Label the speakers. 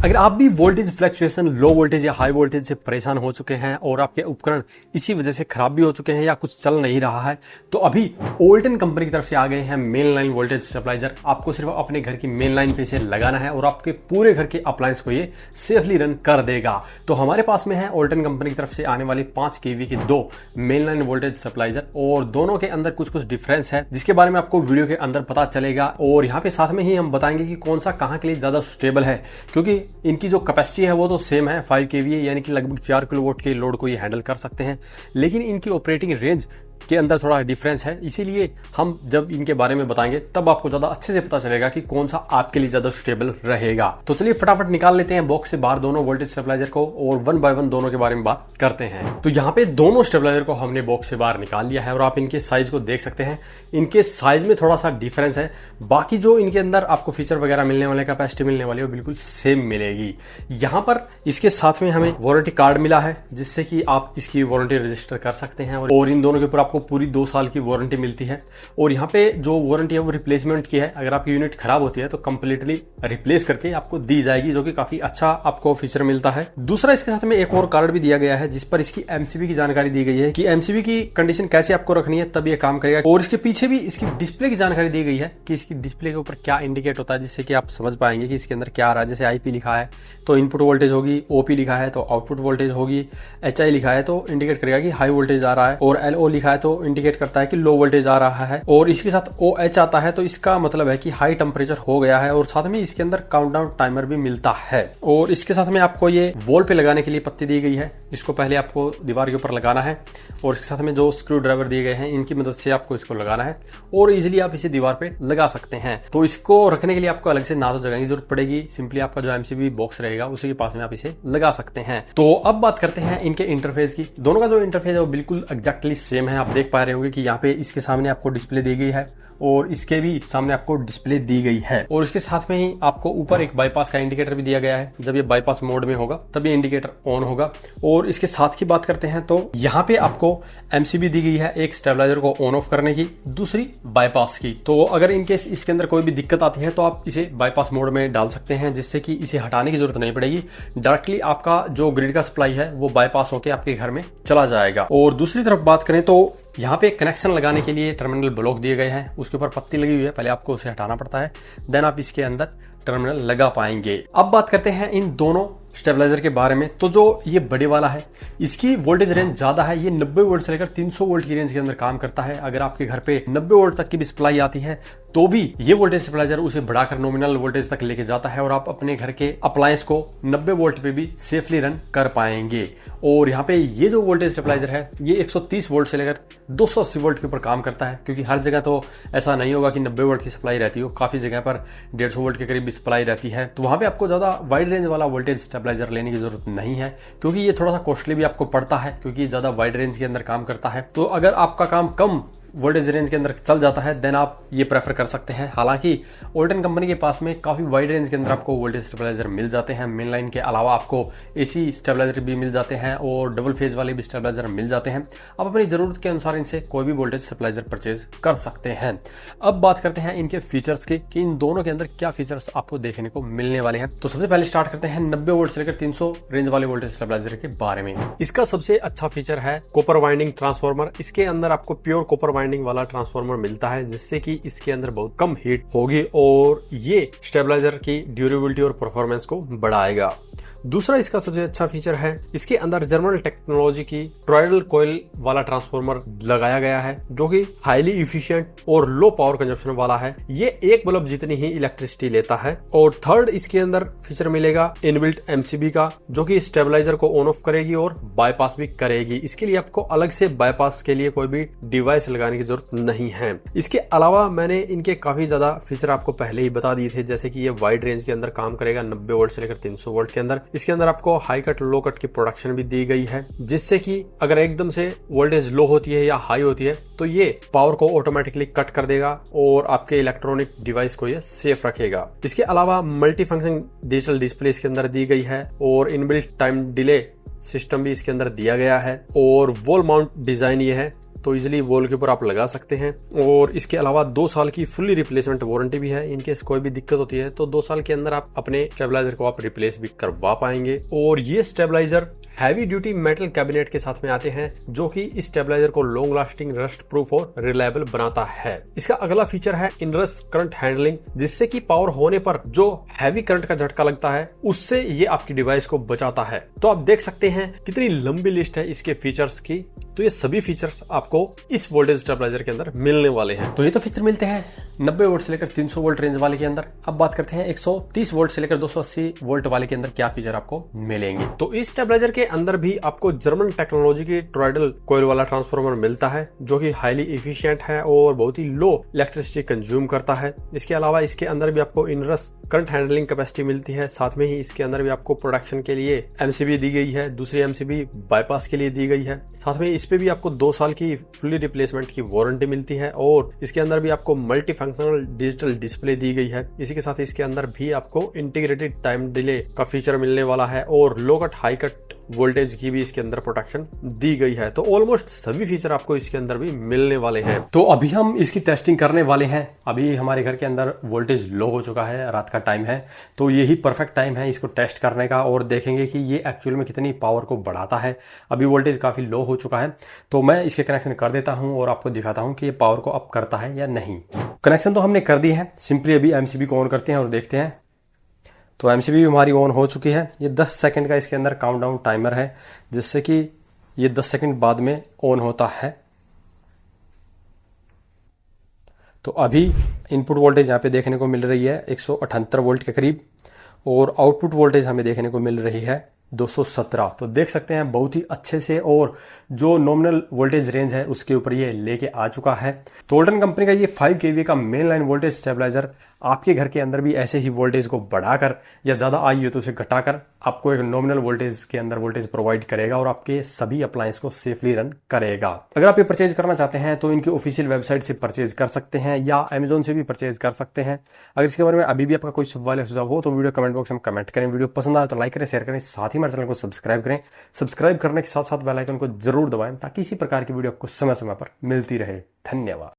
Speaker 1: अगर आप भी वोल्टेज फ्लक्चुएशन, लो वोल्टेज या हाई वोल्टेज से परेशान हो चुके हैं और आपके उपकरण इसी वजह से खराब भी हो चुके हैं या कुछ चल नहीं रहा है, तो अभी ओल्टन कंपनी की तरफ से आ गए हैं मेन लाइन वोल्टेज स्टेबलाइजर। आपको सिर्फ अपने घर की मेन लाइन पे इसे लगाना है और आपके पूरे घर के अप्लायंस को ये सेफली रन कर देगा। तो हमारे पास में है ओल्टन कंपनी की तरफ से आने वाली 5 kV की 2 मेन लाइन वोल्टेज स्टेबलाइजर और दोनों के अंदर कुछ डिफरेंस है जिसके बारे में आपको वीडियो के अंदर पता चलेगा। और यहाँ पे साथ में ही हम बताएंगे कि कौन सा कहाँ के लिए ज्यादा सुटेबल है, क्योंकि इनकी जो कैपेसिटी है वो तो सेम है 5 kVA यानी कि लगभग 4 किलोवाट के लोड को ये हैंडल कर सकते हैं, लेकिन इनकी ऑपरेटिंग रेंज के अंदर थोड़ा डिफरेंस है। इसीलिए हम जब इनके बारे में बताएंगे तब आपको ज्यादा अच्छे से पता चलेगा कि कौन सा आपके लिए ज्यादा सुटेबल रहेगा। तो चलिए फटाफट निकाल लेते हैं बॉक्स से बाहर दोनों वोल्टेज स्टेबलाइजर को और वन बाय वन दोनों के बारे में बात करते हैं। तो यहाँ पे दोनों स्टेबलाइजर को हमने बॉक्स से बाहर निकाल लिया है और आप इनके साइज को देख सकते हैं। इनके साइज में थोड़ा सा डिफरेंस है, बाकी जो इनके अंदर आपको फीचर वगैरह मिलने वाले, कैपेसिटी मिलने वाली, वो बिल्कुल सेम मिलेगी। यहाँ पर इसके साथ में हमें वारंटी कार्ड मिला है जिससे कि आप इसकी वारंटी रजिस्टर कर सकते हैं और इन दोनों के ऊपर आपको पूरी 2 साल की वारंटी मिलती है। और यहाँ पे जो वारंटी है वो रिप्लेसमेंट की है, अगर आपकी यूनिट खराब होती है तो कंप्लीटली रिप्लेस करके आपको दी जाएगी, जो कि काफी अच्छा आपको फीचर मिलता है। दूसरा, इसके साथ में एक और कार्ड भी दिया गया है जिस पर इसकी एमसीबी की जानकारी दी गई है कि एमसीबी की कंडीशन कैसे आपको रखनी है तब ये काम करेगा। और इसके पीछे भी इसकी डिस्प्ले की जानकारी दी गई है कि इसकी डिस्प्ले के ऊपर क्या इंडिकेट होता है, जिससे कि आप समझ पाएंगे कि इसके अंदर क्या आ रहा है। जैसे आईपी लिखा है तो इनपुट वोल्टेज होगी, ओपी लिखा है तो आउटपुट वोल्टेज होगी, एचआई लिखा है तो इंडिकेट करेगा कि हाई वोल्टेज आ रहा है, और एलओ लिखा है तो इंडिकेट करता है कि लो वोल्टेज आ रहा है, और इसके साथ OH आता है तो इसका मतलब है कि हाई टेम्परेचर हो गया है। और साथ में इसके अंदर काउंटडाउन टाइमर भी मिलता है। और इसके साथ में आपको ये वॉल पे लगाने के लिए पत्ती दी गई है, इसको पहले आपको दीवार के ऊपर लगाना है और इसके साथ में जो स्क्रू ड्राइवर दिए गए हैं इनकी मदद से आपको इसको लगाना है और इजिली आप इसे दीवार पे लगा सकते हैं। तो इसको रखने के लिए आपको अलग से ना तो जगह की जरूरत पड़ेगी, सिंपली आपका जो एमसीबी बॉक्स रहेगा उसी के पास में आप इसे लगा सकते हैं। तो अब बात करते हैं इनके इंटरफेस की। दोनों का जो इंटरफेस है वो बिल्कुल एग्जैक्टली सेम है। आप देख पा रहे होंगे कि यहाँ पे इसके सामने आपको डिस्प्ले दी गई है और इसके भी सामने आपको डिस्प्ले दी गई है, और इसके साथ में ही आपको ऊपर एक बाईपास का इंडिकेटर भी दिया गया है। जब ये बाईपास मोड में होगा तब ये इंडिकेटर ऑन होगा। और इसके साथ की बात करते हैं तो यहाँ पे आपको एमसीबी दी गई है, एक स्टेबलाइजर को ऑन ऑफ करने की, दूसरी बाईपास की। तो अगर इनकेस इसके अंदर कोई भी दिक्कत आती है तो आप इसे बाईपास मोड में डाल सकते हैं, जिससे कि इसे हटाने की जरूरत नहीं पड़ेगी। डायरेक्टली आपका जो ग्रिड का सप्लाई है वो बाईपास होकर आपके घर में चला जाएगा। और दूसरी तरफ बात करें तो यहाँ पे कनेक्शन लगाने के लिए टर्मिनल ब्लॉक दिए गए हैं, उसके ऊपर पत्ती लगी हुई है, पहले आपको उसे हटाना पड़ता है, देन आप इसके अंदर टर्मिनल लगा पाएंगे। अब बात करते हैं इन दोनों स्टेबलाइजर के बारे में। तो जो ये बड़े वाला है इसकी वोल्टेज रेंज ज्यादा है, ये 90 वोल्ट से लेकर 300 वोल्ट की रेंज के अंदर काम करता है। अगर आपके घर पे 90 वोल्ट तक की भी सप्लाई आती है तो भी ये वोल्टेज स्टेबलाइजर उसे बढ़ाकर नॉमिनल वोल्टेज तक लेके जाता है और आप अपने घर के अप्लायंस को 90 वोल्ट पे भी सेफली रन कर पाएंगे। और यहाँ पे ये जो वोल्टेज स्टेबलाइजर है ये 130 वोल्ट से लेकर 280 वोल्ट के ऊपर काम करता है, क्योंकि हर जगह तो ऐसा नहीं होगा कि 90 वोल्ट की सप्लाई रहती हो, काफी जगह पर 150 वोल्ट के करीब भी सप्लाई रहती है। तो वहां पे आपको ज्यादा वाइड रेंज वाला वोल्टेज स्टेबलाइजर लेने की जरूरत नहीं है, क्योंकि ये थोड़ा सा कॉस्टली भी आपको पड़ता है, क्योंकि ज्यादा वाइड रेंज के अंदर काम करता है। तो अगर आपका काम कम वोल्टेज रेंज के अंदर चल जाता है देन आप ये प्रेफर कर सकते हैं। हालांकि ओल्टन कंपनी के पास में काफी वाइड रेंज के अंदर आपको वोल्टेज स्टेबलाइजर मिल जाते हैं। मेन लाइन के अलावा आपको एसी स्टेबलाइजर भी मिल जाते हैं और डबल फेज वाले भी स्टेबलाइजर मिल जाते हैं। आप अपनी जरूरत के अनुसार इनसे कोई भी वोल्टेज स्टेबलाइजर परचेज कर सकते हैं। अब बात करते हैं इनके फीचर्स की कि इन दोनों के अंदर क्या फीचर्स आपको देखने को मिलने वाले हैं। तो सबसे पहले स्टार्ट करते हैं 90 वोल्ट से लेकर 300 रेंज वाले वोल्टेज स्टेबलाइजर के बारे में। इसका सबसे अच्छा फीचर है कॉपर वाइंडिंग ट्रांसफार्मर। इसके अंदर आपको प्योर कॉपर वाइंडिंग वाला ट्रांसफार्मर मिलता है, जिससे कि इसके अंदर बहुत कम हीट होगी और ये स्टेबलाइजर की ड्यूरेबिलिटी और परफॉर्मेंस को बढ़ाएगा। दूसरा इसका सबसे अच्छा फीचर है इसके अंदर जर्मन टेक्नोलॉजी की टॉरॉइडल कॉइल वाला ट्रांसफार्मर लगाया गया है, जो कि हाईली इफिशिएंट और लो पावर कंजप्शन वाला है। ये एक बल्ब जितनी ही इलेक्ट्रिसिटी लेता है। और थर्ड इसके अंदर फीचर मिलेगा इनबिल्ट एमसीबी का, जो कि स्टेबलाइजर को ऑन ऑफ करेगी और बाईपास भी करेगी। इसके लिए आपको अलग से बाईपास के लिए कोई भी डिवाइस लगाने की जरूरत नहीं है। इसके अलावा मैंने इनके काफी ज्यादा फीचर आपको पहले ही बता दिए थे, जैसे कि ये वाइड रेंज के अंदर काम करेगा 90 वोल्ट से लेकर 300 वोल्ट के अंदर। इसके अंदर आपको हाई कट लो कट की प्रोडक्शन भी दी गई है, जिससे कि अगर एकदम से वोल्टेज लो होती है या हाई होती है तो ये पावर को ऑटोमेटिकली कट कर देगा और आपके इलेक्ट्रॉनिक डिवाइस को ये सेफ रखेगा। इसके अलावा मल्टी फंक्शन डिजिटल डिस्प्ले इसके अंदर दी गई है और इनबिल्ट टाइम डिले सिस्टम भी इसके अंदर दिया गया है। और वॉल माउंट डिजाइन ये है तो इजिली वॉल के ऊपर आप लगा सकते हैं। और इसके अलावा 2 साल की फुल्ली रिप्लेसमेंट वारंटी भी है। इनकेस कोई भी दिक्कत होती है तो 2 साल के अंदर आप अपने स्टेबलाइजर को आप रिप्लेस भी करवा पाएंगे। और ये stabiliser heavy duty metal cabinet के साथ में आते हैं, जो कि इस स्टेबलाइजर को लॉन्ग लास्टिंग, रस्ट प्रूफ और रिलायबल बनाता है। इसका अगला फीचर है इनरस करंट हैंडलिंग, जिससे कि पावर होने पर जो हैवी करंट का झटका लगता है उससे ये आपकी डिवाइस को बचाता है। तो आप देख सकते हैं कितनी लंबी लिस्ट है इसके फीचर्स की। तो ये सभी फीचर्स आपको इस वोल्टेज स्टेबलाइजर के अंदर मिलने वाले हैं। तो ये तो फीचर मिलते हैं 90 वोल्ट से लेकर 300 वोल्ट रेंज वाले के अंदर। अब बात करते हैं 130 वोल्ट से लेकर 280 वोल्ट वाले के अंदर क्या फीचर आपको मिलेंगे। तो इस स्टेबलाइजर के अंदर भी आपको जर्मन टेक्नोलॉजी की टॉरॉइडल कॉइल वाला ट्रांसफार्मर मिलता है, जो कि हाईली एफिशिएंट है और बहुत ही लो इलेक्ट्रिसिटी कंज्यूम करता है। इसके अलावा इसके अंदर भी आपको इनरस करंट हैंडलिंग कैपेसिटी मिलती है। साथ में ही इसके अंदर भी आपको प्रोडक्शन के लिए एमसीबी दी गई है, दूसरी एमसीबी बाईपास के लिए दी गई है। साथ में इस पे भी आपको 2 साल की फुल्ली रिप्लेसमेंट की वारंटी मिलती है। और इसके अंदर भी आपको मल्टी फंक्शनल डिजिटल डिस्प्ले दी गई है। इसी के साथ इसके अंदर भी आपको इंटीग्रेटेड टाइम डिले का फीचर मिलने वाला है और लो कट हाई कट वोल्टेज की भी इसके अंदर प्रोटेक्शन दी गई है। तो ऑलमोस्ट सभी फीचर आपको इसके अंदर भी मिलने वाले हैं। तो अभी हम इसकी टेस्टिंग करने वाले हैं। अभी हमारे घर के अंदर वोल्टेज लो हो चुका है, रात का टाइम है, तो यही परफेक्ट टाइम है इसको टेस्ट करने का और देखेंगे कि ये एक्चुअल में कितनी पावर को बढ़ाता है। अभी वोल्टेज काफ़ी लो हो चुका है, तो मैं इसके कनेक्शन कर देता हूँ और आपको दिखाता हूँ कि ये पावर को अप करता है या नहीं। कनेक्शन तो हमने कर दी है, सिंपली अभी एमसीबी को ऑन करते हैं और देखते हैं। तो एमसीबी हमारी ऑन हो चुकी है। ये 10 सेकंड का इसके अंदर काउंटडाउन टाइमर है, जिससे कि ये 10 सेकंड बाद में ऑन होता है। तो अभी इनपुट वोल्टेज यहाँ पे देखने को मिल रही है 178 वोल्ट के करीब और आउटपुट वोल्टेज हमें देखने को मिल रही है 217। तो देख सकते हैं बहुत ही अच्छे से और जो नॉमिनल वोल्टेज रेंज है उसके ऊपर ये लेके आ चुका है। तो ओल्टन कंपनी का ये 5 kVA का मेन लाइन वोल्टेज स्टेबलाइजर आपके घर के अंदर भी ऐसे ही वोल्टेज को बढ़ाकर या ज़्यादा आई हो तो उसे घटाकर आपको एक नॉमिनल वोल्टेज के अंदर वोल्टेज प्रोवाइड करेगा और आपके सभी अप्लायंस को सेफली रन करेगा। अगर आप ये परचेज करना चाहते हैं तो इनकी ऑफिशियल वेबसाइट से परचेज कर सकते हैं या अमेजोन से भी परचेज कर सकते हैं। अगर इसके बारे में अभी भी आपका कोई सवाल या सुझाव हो तो वीडियो कमेंट बॉक्स में कमेंट करें। वीडियो पसंद आए तो लाइक करें, शेयर करें, साथ ही हमारे चैनल को सब्सक्राइब करें। सब्सक्राइब करने के साथ साथ बेल आइकन को जरूर दबाएं ताकि इसी प्रकार की वीडियो आपको समय समय पर मिलती रहे। धन्यवाद।